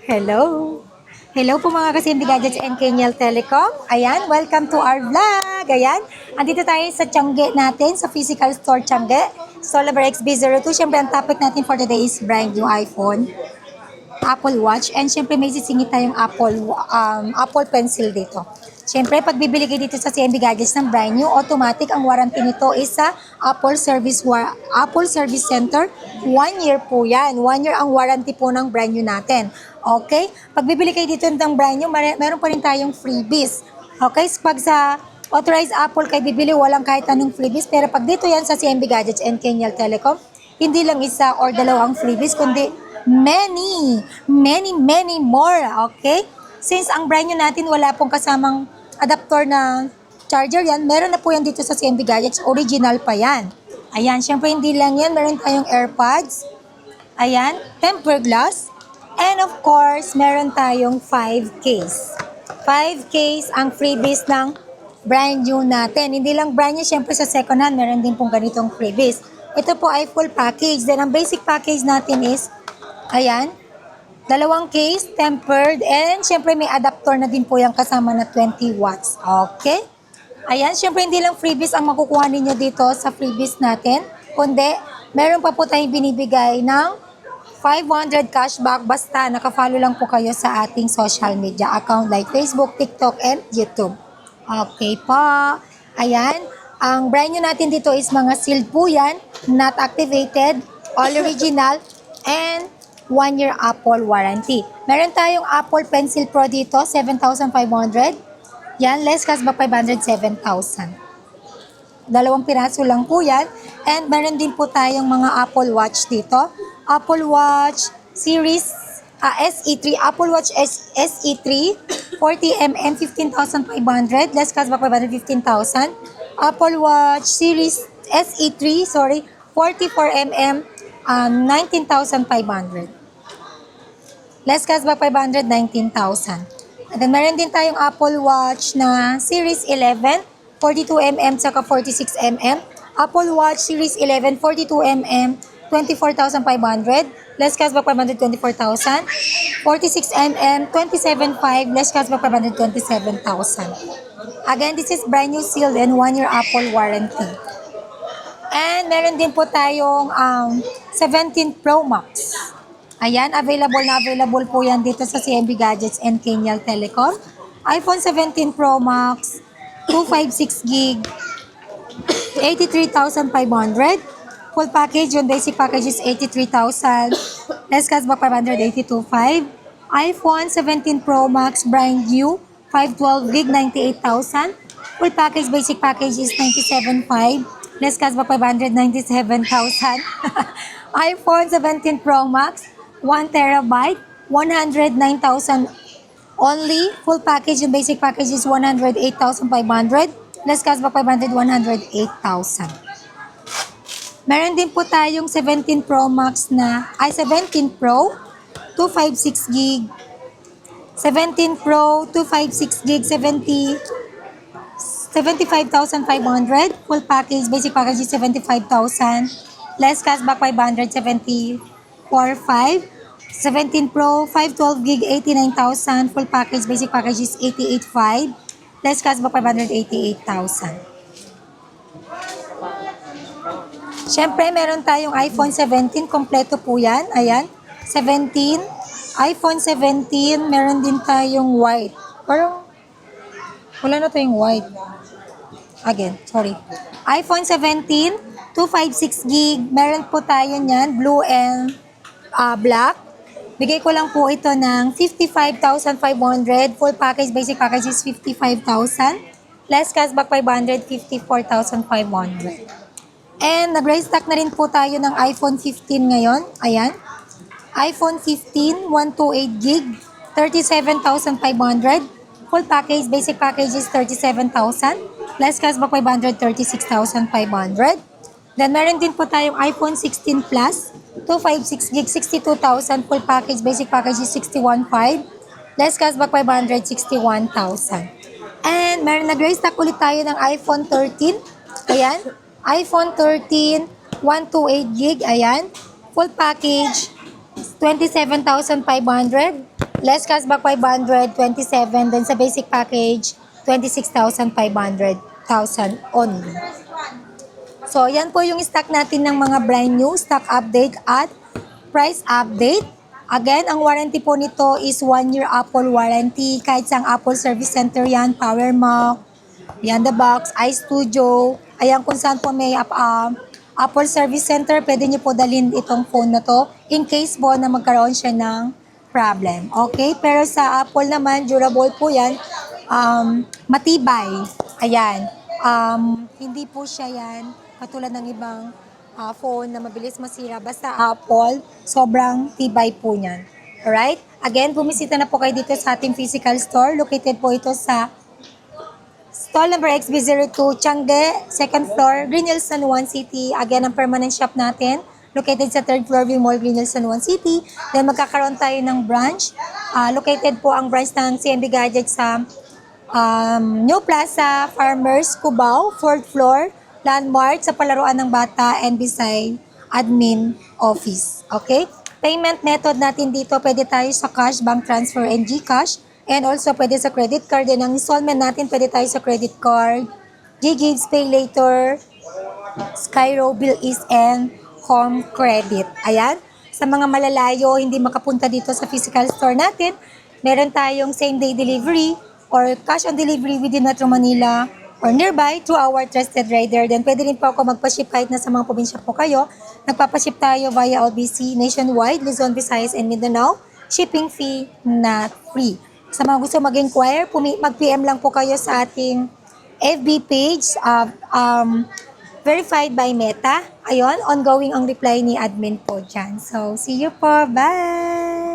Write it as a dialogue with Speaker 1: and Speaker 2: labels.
Speaker 1: Hello! Hello po mga kasimbi gadgets and Kenyal Telecom. Ayan, welcome to our vlog. Ayan, andito tayo sa Tiangge natin, sa physical store Tiangge. Stollever XB02. Siyempre, ang topic natin for today is brand new iPhone, Apple Watch, and siyempre may sisingit tayong Apple Pencil dito. Siyempre, pag bibili kayo dito sa CMB Gadgets ng brand new, automatic ang warranty nito is sa Apple Service Center. 1 year po yan. 1 year ang warranty po ng brand new natin. Okay? Pag bibili kayo dito ng brand new, meron pa rin tayong freebies. Okay? Pag sa authorized Apple kayo bibili, walang kahit anong freebies. Pero pag dito yan sa CMB Gadgets and Kenyal Telecom, hindi lang isa or dalawang freebies, kundi many more. Okay? Since ang brand new natin, wala pong kasamang adapter na charger yan, meron na po yan dito sa CMB Gadgets. Original pa yan. Ayan, syempre hindi lang yan. Meron tayong AirPods. Ayan, tempered glass. And of course, meron tayong 5 case. 5 case ang freebies ng brand new natin. Hindi lang brand new, syempre sa second hand, meron din pong ganitong freebies. Ito po ay full package. Then ang basic package natin is, ayan, 2 case, tempered, and syempre may adapter na din po yung kasama na 20 watts. Okay? Ayan, syempre hindi lang freebies ang makukuha ninyo dito sa freebies natin, kundi meron pa po tayong binibigay ng 500 cashback basta nakafollow lang po kayo sa ating social media account like Facebook, TikTok, and YouTube. Okay po. Ayan, ang brand new natin dito is mga sealed po yan, not activated, all original, and 1 year Apple warranty. Meron tayong Apple Pencil Pro dito, 7,500. Yan, less cashback 507,000. 2 piraso lang po yan. And meron din po tayong mga Apple Watch dito. Apple Watch Series SE3, Apple Watch SE3, 40mm, 15,500. Less cashback 515,000. Apple Watch Series SE3, 44mm, 19,500. Less cashback 519,000. And then meron din tayong Apple Watch na Series 11, 42mm saka 46mm. Apple Watch Series 11, 42mm, 24,500. Less cashback 524,000. 46mm, 27,500. Less cashback 527,000. Again, this is brand new sealed and 1 year Apple warranty. And meron din po tayong 17 Pro Max. Ayan, available po yan dito sa CMB Gadgets and Kenyal Telecom. iPhone 17 Pro Max, 256GB, 83,500. Full package, yung basic package is 83,000. Less cashback 582,500. iPhone 17 Pro Max, brand new, 512GB, 98,000. Full package, basic package is 97,500. Less cashback 597,000. iPhone 17 Pro Max, 1TB, 109,000 only. Full package, yung basic package is 108,500. Less cashback 108,000. Meron din po tayong 17 Pro Max 17 Pro, 256GB. 17 Pro, 256GB, 75,500. Full package, basic package is 75,000. Less cashback 574,500. 17 Pro, 512GB, 89,000. Full package, basic package is 88,500. Less cashback 588,000. Siyempre, meron tayong iPhone 17. Kompleto po yan. Ayan. 17. iPhone 17. Meron din tayong white. Parang, wala na tayong white. Again, sorry. iPhone 17. 256GB. Meron po tayo niyan. Blue and black. Bigay ko lang po ito ng 55,500. Full package, basic package is 55,000. Less cashback 554,500. And nag-restock na rin po tayo ng iPhone 15 ngayon. Ayan. iPhone 15, 128GB, 37,500. Full package, basic package is 37,000. Less cashback 536,500. Then meron din po tayong iPhone 16 Plus, 256GB, 62,000. Full package, basic package is 61,500. Less cashback 561,000. And meron nag-restock ulit tayo ng iPhone 13. Ayan. iPhone 13, 128GB. Ayan. Full package, 27,500. Less cashback 500, 27. Then sa basic package, 26,500,000 only. So, yan po yung stock natin ng mga brand new, stock update at price update. Again, ang warranty po nito is 1-year Apple warranty. Kahit sa Apple Service Center yan, Power Mac, Beyond the Box, iStudio. Ayan, kung saan po may Apple Service Center, pwede nyo po dalhin itong phone na to in case po na magkaroon siya ng problem. Okay? Pero sa Apple naman, durable po yan. Matibay. Ayan. Hindi po siya yan katulad ng ibang phone na mabilis masira. Basta Apple, sobrang tibay po niyan. Alright? Again, bumisita na po kayo dito sa ating physical store. Located po ito sa stall number XB02, Changge, 2nd floor, Green Hills, San Juan City. Again, ang permanent shop natin. Located sa 3rd floor, View Mall, Green Hills, San Juan City. Then magkakaroon tayo ng branch. Located po ang branch ng CMB Gadgets sa New Plaza, Farmers, Cubao, 4th floor, Landmark sa palaruan ng bata and beside admin office. Okay? Payment method natin dito, pwede tayo sa cash, bank transfer, and GCash. And also, pwede sa credit card. And ang installment natin, pwede tayo sa credit card, GGives, Pay Later, Skyro, Bill East, and Home Credit. Ayan. Sa mga malalayo, hindi makapunta dito sa physical store natin, meron tayong same-day delivery or cash on delivery within Metro Manila or nearby through our trusted rider. Then pwede rin po ako magpa-ship kahit nasa mga probinsya po kayo. Nagpapa-ship tayo via LBC, nationwide, Luzon, Visayas, and Mindanao. Shipping fee not free. Sa mga gusto mag-inquire, mag-PM lang po kayo sa ating FB page, verified by Meta. Ayun, ongoing ang reply ni admin po dyan. So, see you po. Bye!